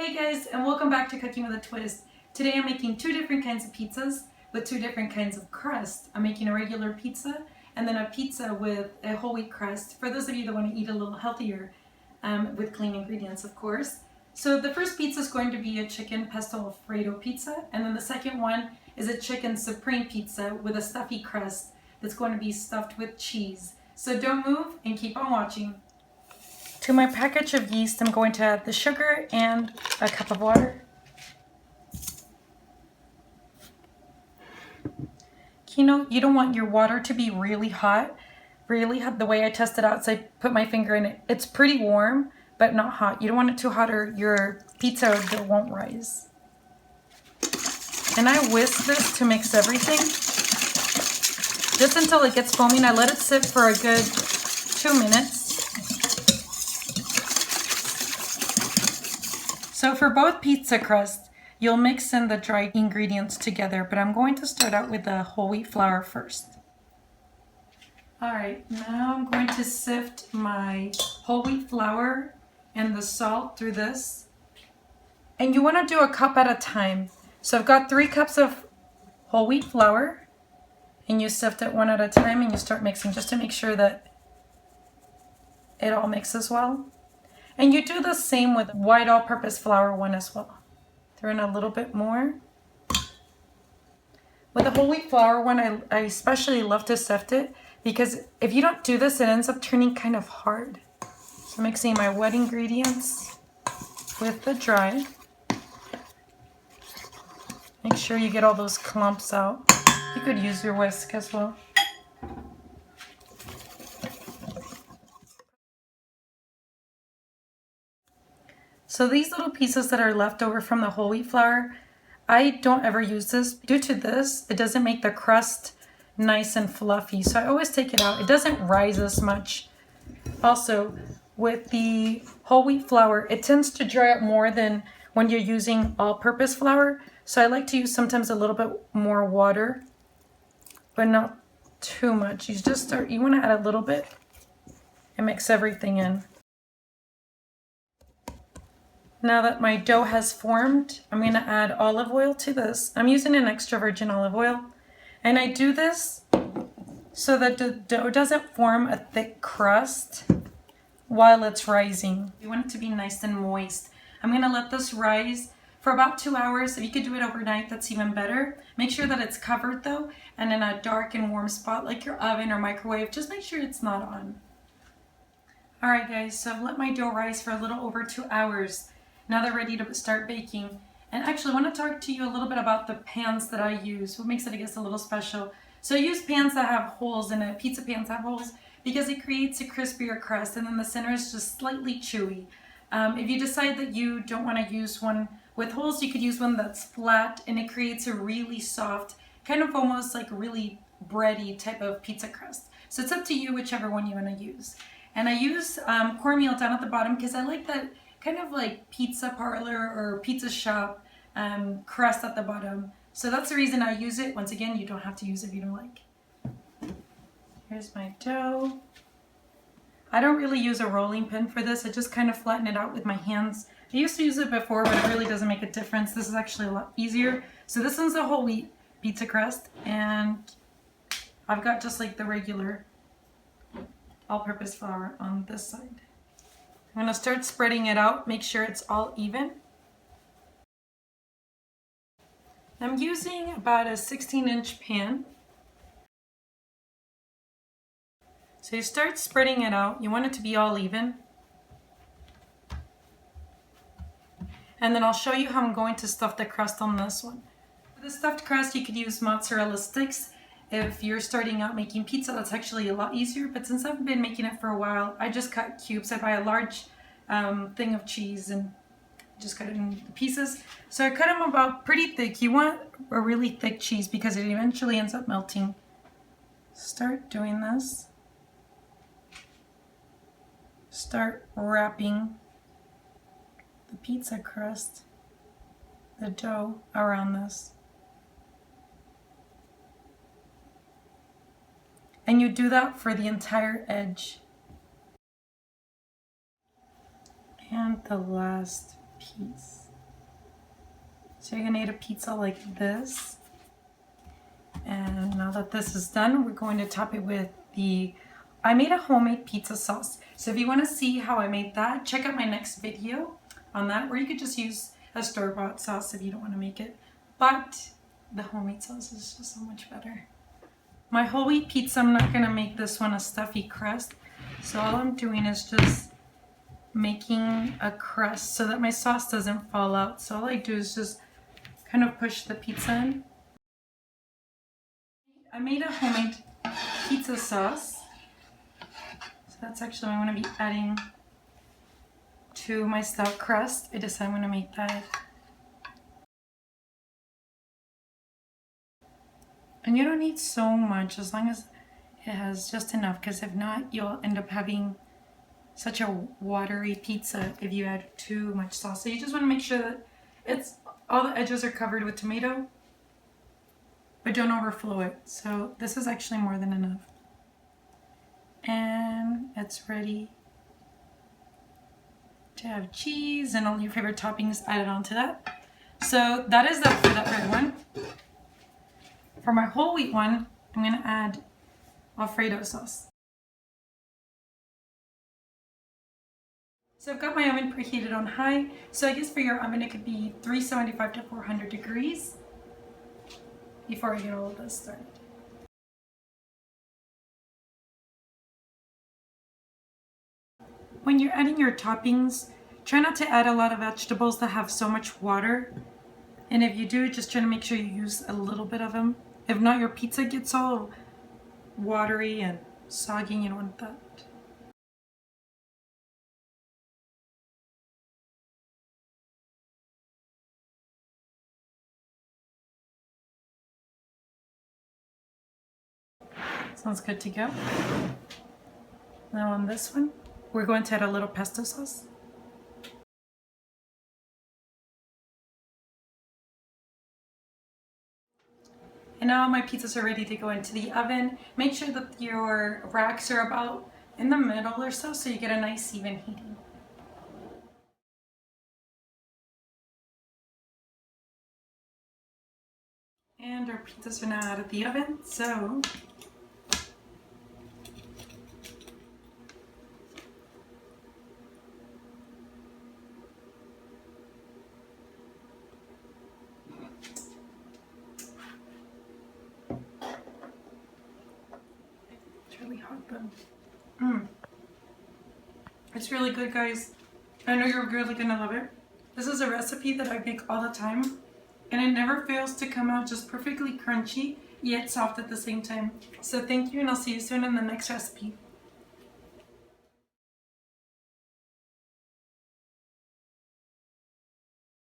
Hey guys, and welcome back to Cooking with a Twist. Today I'm making two different kinds of pizzas with two different kinds of crust. I'm making a regular pizza and then a pizza with a whole wheat crust for those of you that want to eat a little healthier with clean ingredients, of course. So the first pizza is going to be a chicken Pesto Alfredo pizza, and then the second one is a chicken Supreme Pizza with a stuffy crust that's going to be stuffed with cheese. So don't move and keep on watching. To my package of yeast, I'm going to add the sugar and a cup of water. You don't want your water to be really hot. Really hot. The way I test it out is I put my finger in it. It's pretty warm, but not hot. You don't want it too hot or your pizza dough won't rise. And I whisk this to mix everything. Just until it gets foamy, and I let it sit for a good 2 minutes. So for both pizza crust, you'll mix in the dry ingredients together, but I'm going to start out with the whole wheat flour first. Alright, now I'm going to sift my whole wheat flour and the salt through this. And you want to do a cup at a time. So I've got 3 cups of whole wheat flour, and you sift it one at a time and you start mixing just to make sure that it all mixes well. And you do the same with white all-purpose flour one as well. Throw in a little bit more. With the whole wheat flour one, I especially love to sift it because if you don't do this, it ends up turning kind of hard. So mixing my wet ingredients with the dry. Make sure you get all those clumps out. You could use your whisk as well. So these little pieces that are left over from the whole wheat flour, I don't ever use this. Due to this, it doesn't make the crust nice and fluffy. So I always take it out. It doesn't rise as much. Also, with the whole wheat flour, it tends to dry out more than when you're using all-purpose flour. So I like to use sometimes a little bit more water, but not too much. You want to add a little bit and mix everything in. Now that my dough has formed, I'm going to add olive oil to this. I'm using an extra virgin olive oil. And I do this so that the dough doesn't form a thick crust while it's rising. You want it to be nice and moist. I'm going to let this rise for about 2 hours. If you could do it overnight, that's even better. Make sure that it's covered though, and in a dark and warm spot like your oven or microwave. Just make sure it's not on. Alright guys, so I've let my dough rise for a little over 2 hours. Now they're ready to start baking. And actually I want to talk to you a little bit about the pans that I use. What makes it, I guess, a little special. So I use pans that have holes in it, pizza pans have holes, because it creates a crispier crust and then the center is just slightly chewy. If you decide that you don't want to use one with holes, you could use one that's flat and it creates a really soft, kind of almost like really bready type of pizza crust. So it's up to you whichever one you want to use. And I use cornmeal down at the bottom because I like that kind of like pizza parlor or pizza shop crust at the bottom. So that's the reason I use it. Once again, you don't have to use it if you don't like. Here's my dough. I don't really use a rolling pin for this. I just kind of flatten it out with my hands. I used to use it before, but it really doesn't make a difference. This is actually a lot easier. So this one's a whole wheat pizza crust, and I've got just like the regular all-purpose flour on this side. I'm going to start spreading it out, make sure it's all even. I'm using about a 16-inch pan. So you start spreading it out. You want it to be all even. And then I'll show you how I'm going to stuff the crust on this one. For the stuffed crust, you could use mozzarella sticks. If you're starting out making pizza, that's actually a lot easier, but since I've been making it for a while, I just cut cubes. I buy a large thing of cheese and just cut it in pieces. So I cut them about pretty thick. You want a really thick cheese because it eventually ends up melting. Start doing this. Start wrapping the pizza crust, the dough, around this. And you do that for the entire edge. And the last piece. So you're gonna eat a pizza like this. And now that this is done, we're going to top it with I made a homemade pizza sauce. So if you want to see how I made that, check out my next video on that, or you could just use a store-bought sauce if you don't want to make it. But the homemade sauce is just so much better. My whole wheat pizza, I'm not gonna make this one a stuffy crust. So all I'm doing is just making a crust so that my sauce doesn't fall out. So all I do is just kind of push the pizza in. I made a homemade pizza sauce. So that's actually what I'm going to be adding to my stuffed crust. I decided I'm going to make that. And you don't need so much, as long as it has just enough, because if not, you'll end up having such a watery pizza if you add too much sauce. So you just want to make sure that all the edges are covered with tomato, but don't overflow it. So this is actually more than enough. And it's ready to have cheese and all your favorite toppings added onto that. So that is that for that red one. For my whole wheat one, I'm going to add Alfredo sauce. So I've got my oven preheated on high. So I guess for your oven it could be 375 to 400 degrees before I get all of this started. When you're adding your toppings, try not to add a lot of vegetables that have so much water. And if you do, just try to make sure you use a little bit of them. If not, your pizza gets all watery and soggy. You don't want that. Sounds good to go. Now on this one, we're going to add a little pesto sauce. And now my pizzas are ready to go into the oven. Make sure that your racks are about in the middle or so you get a nice even heating. And our pizzas are now out of the oven, so it's really hot though. It's really good, guys. I know you're really gonna love it. This is a recipe that I make all the time, and it never fails to come out just perfectly crunchy, yet soft at the same time. So thank you, and I'll see you soon in the next recipe.